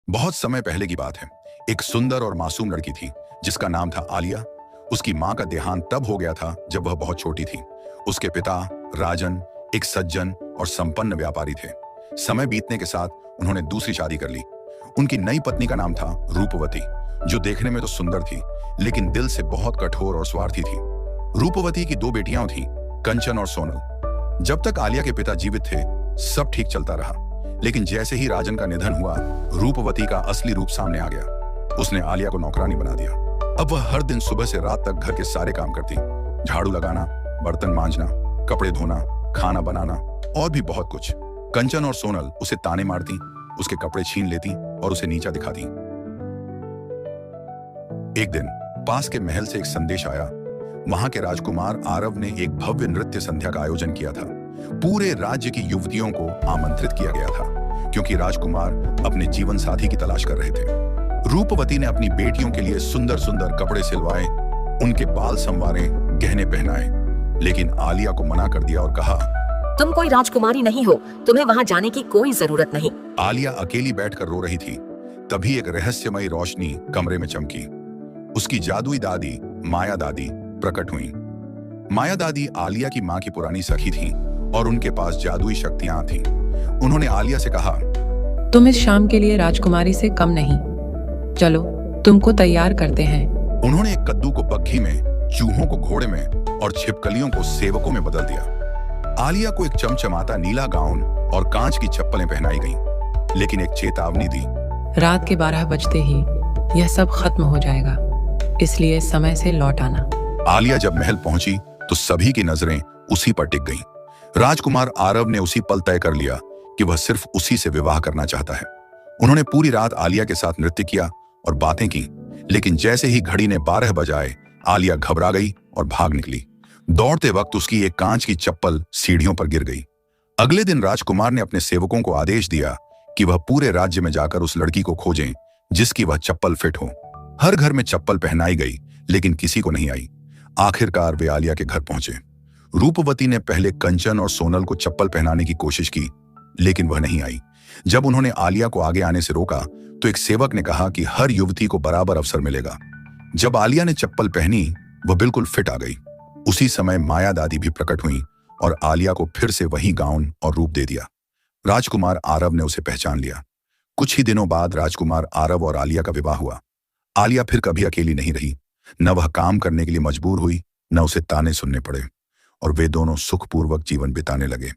बहुत समय पहले की बात है। एक सुंदर और मासूम लड़की थी जिसका नाम था आलिया। उसकी माँ का देहांत तब हो गया था जब वह बहुत छोटी थी। उसके पिता राजन एक सज्जन और संपन्न व्यापारी थे। समय बीतने के साथ उन्होंने दूसरी शादी कर ली। उनकी नई पत्नी का नाम था रूपवती, जो देखने में तो सुंदर थी लेकिन दिल से बहुत कठोर और स्वार्थी थी। रूपवती की दो बेटियां थीं, कंचन और सोनल। जब तक आलिया के पिता जीवित थे सब ठीक चलता रहा, लेकिन जैसे ही राजन का निधन हुआ रूपवती का असली रूप सामने आ गया। उसने आलिया को नौकरानी बना दिया। अब वह हर दिन सुबह से रात तक घर के सारे काम करती, झाड़ू लगाना, बर्तन मांजना, कपड़े धोना, खाना बनाना और भी बहुत कुछ। कंचन और सोनल उसे ताने मारती, उसके कपड़े छीन लेती और उसे नीचा दिखाती। एक दिन पास के महल से एक संदेश आया। वहां के राजकुमार आरव ने एक भव्य नृत्य संध्या का आयोजन किया था। पूरे राज्य की युवतियों को आमंत्रित किया गया था क्योंकि राजकुमार अपने जीवन साथी की तलाश कर रहे थे। रूपवती ने अपनी बेटियों के लिए सुंदर सुंदर कपड़े सिलवाए, उनके बाल संवारे, गहने पहनाए, लेकिन आलिया को मना कर दिया और कहा, तुम कोई राजकुमारी नहीं हो, तुम्हें वहां जाने की कोई जरूरत नहीं। आलिया अकेली बैठकर रो रही थी। तभी एक रहस्यमयी रोशनी कमरे में चमकी। उसकी जादुई दादी माया दादी प्रकट हुई। माया दादी आलिया की मां की पुरानी सखी थी और उनके पास जादुई शक्तियां थीं। उन्होंने आलिया से कहा, तुम इस शाम के लिए राजकुमारी से कम नहीं, चलो तुमको तैयार करते हैं। उन्होंने एक कद्दू को बग्घी में, चूहों को घोड़े में और छिपकलियों को सेवकों में बदल दिया। आलिया को एक चमचमाता नीला गाउन और कांच की चप्पलें पहनाई गईं, लेकिन एक चेतावनी दी, रात के 12 बजते ही यह सब खत्म हो जाएगा, इसलिए समय से लौट आना। आलिया जब महल पहुंची तो सभी की नजरें उसी पर टिक गईं। राजकुमार आरव ने उसी पल तय कर लिया कि वह सिर्फ उसी से विवाह करना चाहता है। उन्होंने पूरी रात आलिया के साथ नृत्य किया और बातें की, लेकिन जैसे ही घड़ी ने 12 बजाए आलिया घबरा गई और भाग निकली। दौड़ते वक्त उसकी एक कांच की चप्पल सीढ़ियों पर गिर गई। अगले दिन राजकुमार ने अपने सेवकों को आदेश दिया कि वह पूरे राज्य में जाकर उस लड़की को खोजें जिसकी वह चप्पल फिट हो। हर घर में चप्पल पहनाई गई लेकिन किसी को नहीं आई। आखिरकार वे आलिया के घर पहुंचे। रूपवती ने पहले कंचन और सोनल को चप्पल पहनाने की कोशिश की, लेकिन वह नहीं आई। जब उन्होंने आलिया को आगे आने से रोका तो एक सेवक ने कहा कि हर युवती को बराबर अवसर मिलेगा। जब आलिया ने चप्पल पहनी वह बिल्कुल फिट आ गई। उसी समय माया दादी भी प्रकट हुई और आलिया को फिर से वही गाउन और रूप दे दिया। राजकुमार आरव ने उसे पहचान लिया। कुछ ही दिनों बाद राजकुमार आरव और आलिया का विवाह हुआ। आलिया फिर कभी अकेली नहीं रही। न वह काम करने के लिए मजबूर हुई, न उसे ताने सुनने पड़े, और वे दोनों सुखपूर्वक जीवन बिताने लगे।